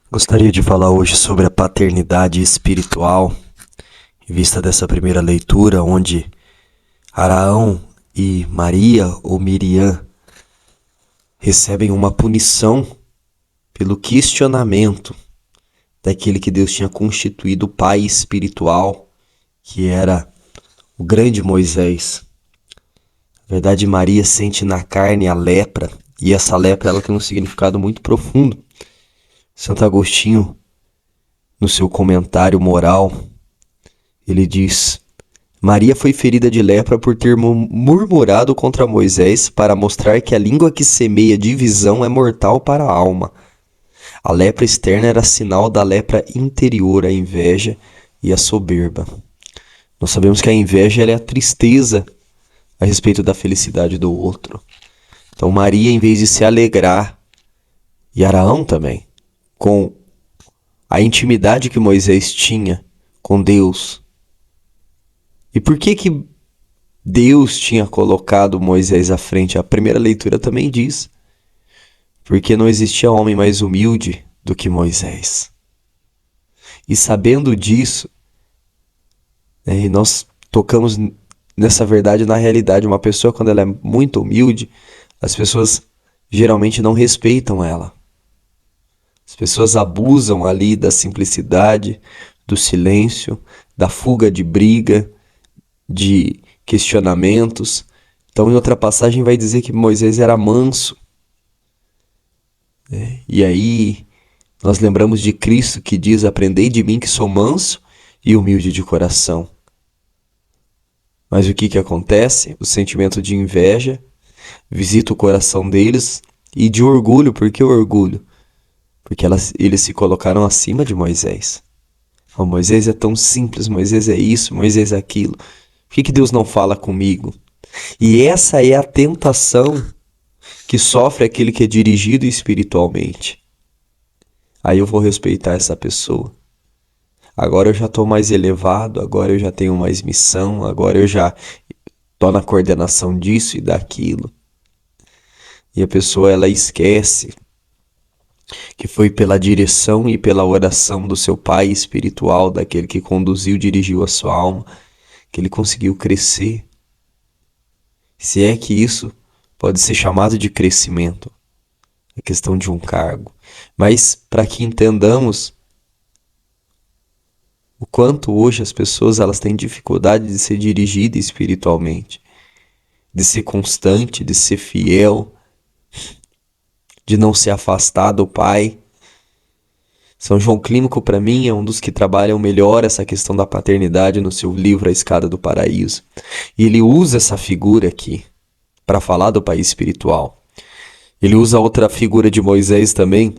Gostaria de falar hoje sobre a paternidade espiritual, em vista dessa primeira leitura, onde Araão e Maria ou Miriam recebem uma punição pelo questionamento daquele que Deus tinha constituído pai espiritual, que era o grande Moisés. Na verdade, Maria sente na carne a lepra, e essa lepra ela tem um significado muito profundo. Santo Agostinho, no seu comentário moral, ele diz: Maria foi ferida de lepra por ter murmurado contra Moisés para mostrar que a língua que semeia divisão é mortal para a alma. A lepra externa era sinal da lepra interior, a inveja e a soberba. Nós sabemos que a inveja é a tristeza a respeito da felicidade do outro. Então Maria, em vez de se alegrar, e Araão também, com a intimidade que Moisés tinha com Deus. E por que Deus tinha colocado Moisés à frente? A primeira leitura também diz: porque não existia homem mais humilde do que Moisés. E sabendo disso, e nós tocamos nessa verdade na realidade. Uma pessoa, quando ela é muito humilde, as pessoas geralmente não respeitam ela. As pessoas abusam ali da simplicidade, do silêncio, da fuga de briga, de questionamentos. Então, em outra passagem vai dizer que Moisés era manso. E aí, nós lembramos de Cristo que diz: aprendei de mim que sou manso e humilde de coração. Mas o que acontece? O sentimento de inveja visita o coração deles, e de orgulho. Por que orgulho? Porque eles se colocaram acima de Moisés. Oh, Moisés é tão simples, Moisés é isso, Moisés é aquilo. Por que Deus não fala comigo? E essa é a tentação que sofre aquele que é dirigido espiritualmente. Aí eu vou respeitar essa pessoa. Agora eu já estou mais elevado, agora eu já tenho mais missão, agora eu já estou na coordenação disso e daquilo. E a pessoa, ela esquece que foi pela direção e pela oração do seu pai espiritual, daquele que conduziu, dirigiu a sua alma, que ele conseguiu crescer. Se é que isso pode ser chamado de crescimento, a questão de um cargo. Mas para que entendamos o quanto hoje as pessoas elas têm dificuldade de ser dirigidas espiritualmente, de ser constante, de ser fiel, de não se afastar do Pai. São João Clímaco, para mim, é um dos que trabalham melhor essa questão da paternidade no seu livro A Escada do Paraíso. E ele usa essa figura aqui para falar do pai espiritual. Ele usa outra figura de Moisés também,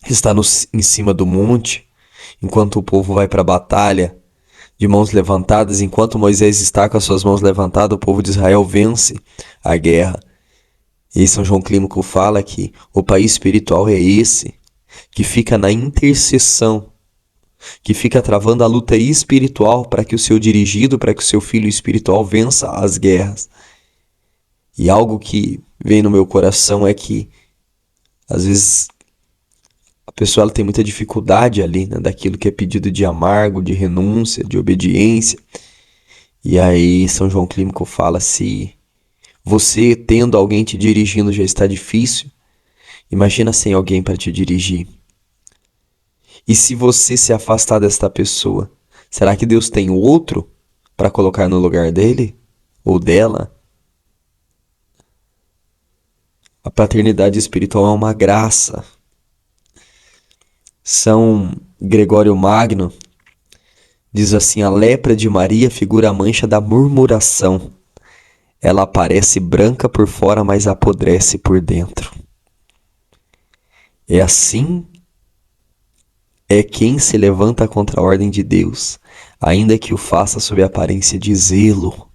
que está em cima do monte, enquanto o povo vai para a batalha, de mãos levantadas. Enquanto Moisés está com as suas mãos levantadas, o povo de Israel vence a guerra. E São João Clímaco fala que o pai espiritual é esse, que fica na intercessão, que fica travando a luta espiritual para que o seu dirigido, para que o seu filho espiritual vença as guerras. E algo que vem no meu coração é que, às vezes, a pessoa ela tem muita dificuldade ali, né, daquilo que é pedido de amargo, de renúncia, de obediência. E aí São João Clímaco fala: se você tendo alguém te dirigindo já está difícil, imagina sem alguém para te dirigir. E se você se afastar desta pessoa, será que Deus tem outro para colocar no lugar dele ou dela? A paternidade espiritual é uma graça. São Gregório Magno diz assim: a lepra de Maria figura a mancha da murmuração. Ela aparece branca por fora, mas apodrece por dentro. É assim quem se levanta contra a ordem de Deus, ainda que o faça sob a aparência de zelo.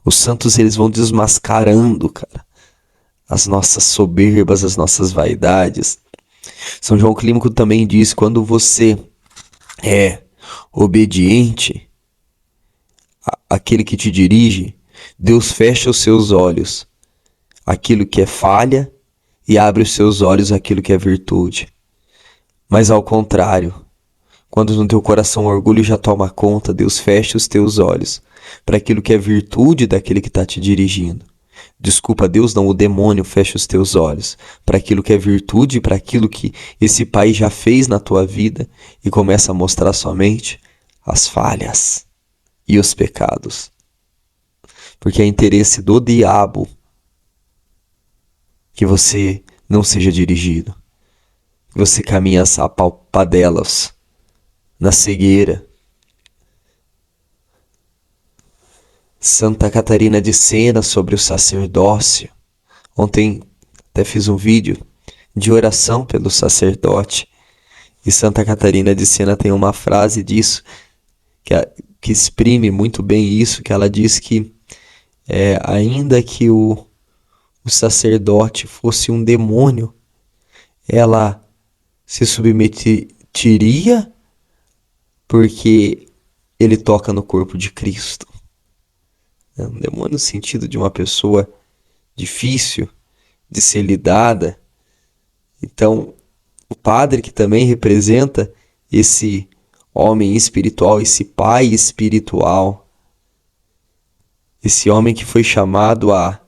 Os santos, eles vão desmascarando, cara, as nossas soberbas, as nossas vaidades. São João Clímaco também diz: quando você é obediente àquele que te dirige, Deus fecha os seus olhos àquilo que é falha e abre os seus olhos àquilo que é virtude. Mas ao contrário, quando no teu coração o orgulho já toma conta, Deus fecha os teus olhos para aquilo que é virtude daquele que está te dirigindo. Desculpa, Deus não, o demônio fecha os teus olhos para aquilo que é virtude, para aquilo que esse pai já fez na tua vida e começa a mostrar somente as falhas e os pecados. Porque é interesse do diabo que você não seja dirigido, que você caminhe a sapalpadelas na cegueira. Santa Catarina de Sena sobre o sacerdócio. Ontem até fiz um vídeo de oração pelo sacerdote. E Santa Catarina de Sena tem uma frase disso que exprime muito bem isso, que ela diz que ainda que o sacerdote fosse um demônio, ela se submeteria porque ele toca no corpo de Cristo. Um demônio no sentido de uma pessoa difícil de ser lidada. Então, o padre, que também representa esse homem espiritual, esse pai espiritual, esse homem que foi chamado a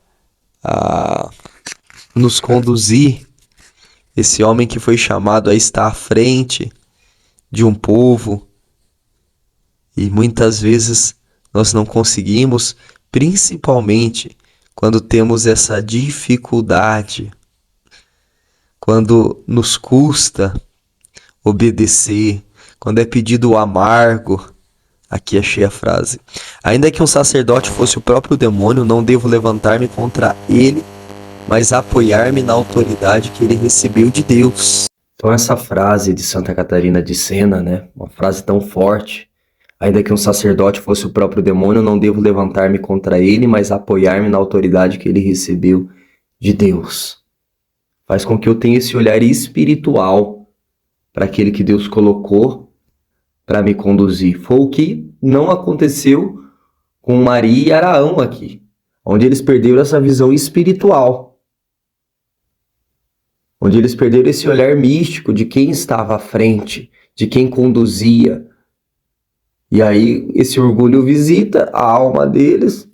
nos conduzir, esse homem que foi chamado a estar à frente de um povo, e muitas vezes nós não conseguimos, principalmente quando temos essa dificuldade, quando nos custa obedecer, quando é pedido amargo. Aqui achei a frase: ainda que um sacerdote fosse o próprio demônio, não devo levantar-me contra ele, mas apoiar-me na autoridade que ele recebeu de Deus. Então essa frase de Santa Catarina de Sena, né, uma frase tão forte: ainda que um sacerdote fosse o próprio demônio, não devo levantar-me contra ele, mas apoiar-me na autoridade que ele recebeu de Deus. Faz com que eu tenha esse olhar espiritual para aquele que Deus colocou para me conduzir. Foi o que não aconteceu com Maria e Araão aqui, onde eles perderam essa visão espiritual, onde eles perderam esse olhar místico de quem estava à frente, de quem conduzia. E aí esse orgulho visita a alma deles,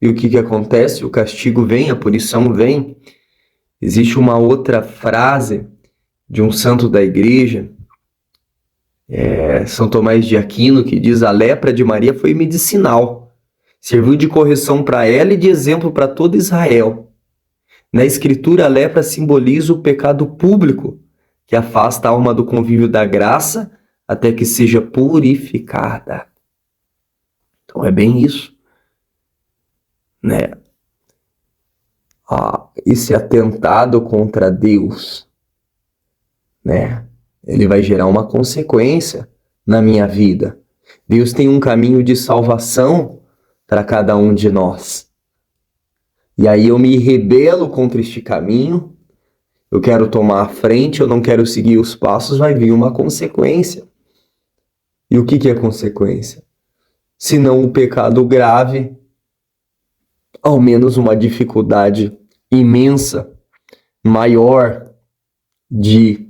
e o que acontece? O castigo vem, a punição vem. Existe uma outra frase de um santo da igreja, São Tomás de Aquino, que diz: a lepra de Maria foi medicinal, serviu de correção para ela e de exemplo para todo Israel. Na escritura, a lepra simboliza o pecado público, que afasta a alma do convívio da graça até que seja purificada. Então é bem isso, né? Esse atentado contra Deus, né? Ele vai gerar uma consequência na minha vida. Deus tem um caminho de salvação para cada um de nós. E aí eu me rebelo contra este caminho, eu quero tomar a frente, eu não quero seguir os passos, vai vir uma consequência. E o que é consequência? Se não o pecado grave, ao menos uma dificuldade imensa, maior, de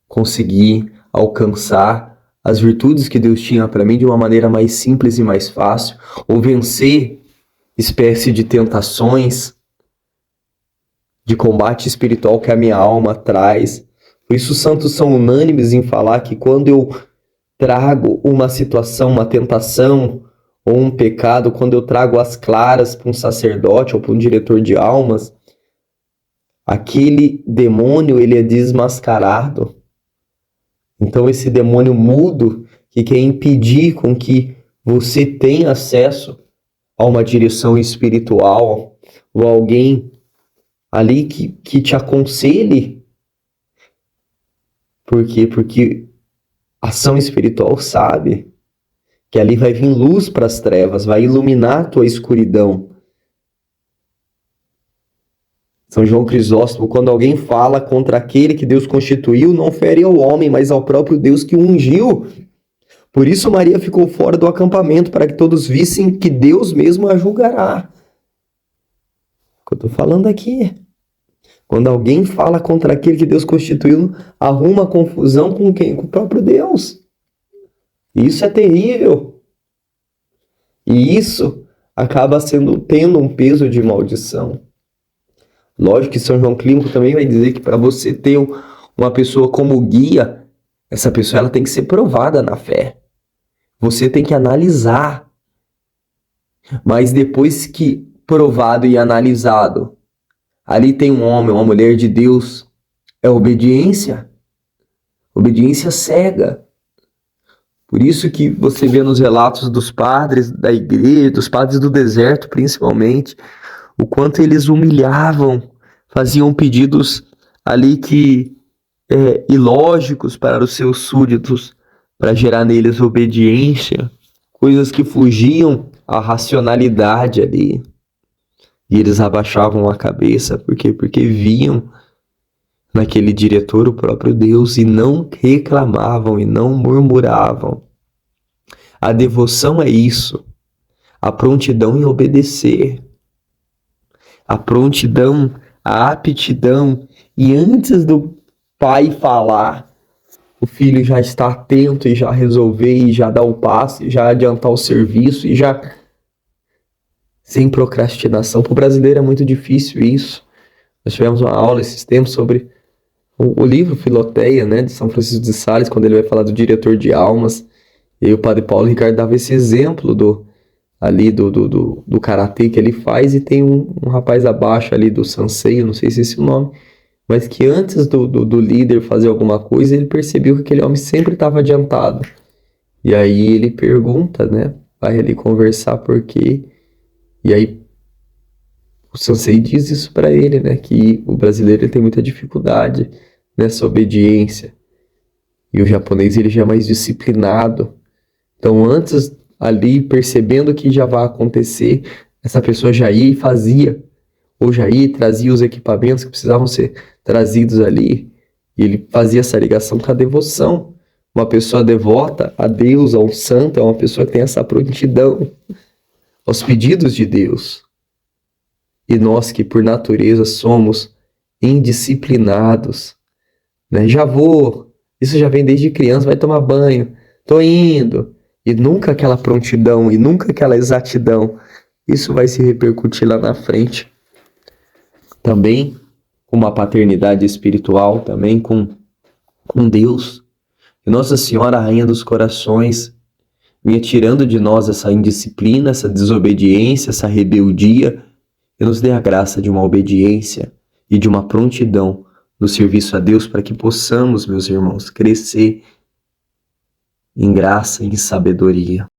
conseguir alcançar as virtudes que Deus tinha para mim de uma maneira mais simples e mais fácil, ou vencer espécie de tentações, de combate espiritual que a minha alma traz. Por isso os santos são unânimes em falar que quando eu trago uma situação, uma tentação ou um pecado, quando eu trago as claras para um sacerdote ou para um diretor de almas, aquele demônio, ele é desmascarado. Então esse demônio mudo que quer impedir com que você tenha acesso a uma direção espiritual ou alguém ali que te aconselhe. Por quê? Porque a ação espiritual sabe que ali vai vir luz para as trevas, vai iluminar a tua escuridão. São João Crisóstomo, quando alguém fala contra aquele que Deus constituiu, não fere ao homem, mas ao próprio Deus que o ungiu. Por isso Maria ficou fora do acampamento, para que todos vissem que Deus mesmo a julgará. O que eu estou falando aqui. Quando alguém fala contra aquele que Deus constituiu, arruma confusão com quem? Com o próprio Deus. E isso é terrível. E isso acaba tendo um peso de maldição. Lógico que São João Clímaco também vai dizer que para você ter uma pessoa como guia, essa pessoa ela tem que ser provada na fé. Você tem que analisar. Mas depois que provado e analisado, ali tem um homem, uma mulher de Deus, é obediência. Obediência cega. Por isso que você vê nos relatos dos padres da igreja, dos padres do deserto principalmente, o quanto eles humilhavam, faziam pedidos ali que ilógicos para os seus súditos, para gerar neles obediência, coisas que fugiam à racionalidade ali. E eles abaixavam a cabeça, por quê? Porque viam naquele diretor o próprio Deus e não reclamavam e não murmuravam. A devoção é isso, a prontidão em obedecer, a prontidão, a aptidão, e antes do pai falar, o filho já está atento e já resolver, e já dar o passo, e já adiantar o serviço, e já sem procrastinação. Para o brasileiro é muito difícil isso. Nós tivemos uma aula esses tempos sobre o livro Filoteia, né, de São Francisco de Sales, quando ele vai falar do diretor de almas. E aí o padre Paulo Ricardo dava esse exemplo do karatê que ele faz, e tem um rapaz abaixo ali do Sansei, não sei se é esse o nome, mas que antes do líder fazer alguma coisa, ele percebeu que aquele homem sempre estava adiantado. E aí ele pergunta, né, vai ali conversar por quê, e aí o Sansei diz isso para ele, né, que o brasileiro ele tem muita dificuldade nessa obediência, e o japonês ele já é mais disciplinado. Então antes ali, percebendo que já vai acontecer, essa pessoa já ia e fazia, ou já ia e trazia os equipamentos que precisavam ser trazidos ali, e ele fazia essa ligação com a devoção. Uma pessoa devota a Deus, a um santo, é uma pessoa que tem essa prontidão aos pedidos de Deus. E nós que por natureza somos indisciplinados, né? Isso já vem desde criança, vai tomar banho, tô indo, e nunca aquela prontidão, e nunca aquela exatidão. Isso vai se repercutir lá na frente. Também com uma paternidade espiritual, também com Deus. E Nossa Senhora, a Rainha dos Corações, vinha tirando de nós essa indisciplina, essa desobediência, essa rebeldia, e nos dê a graça de uma obediência e de uma prontidão no serviço a Deus, para que possamos, meus irmãos, crescer em graça e em sabedoria.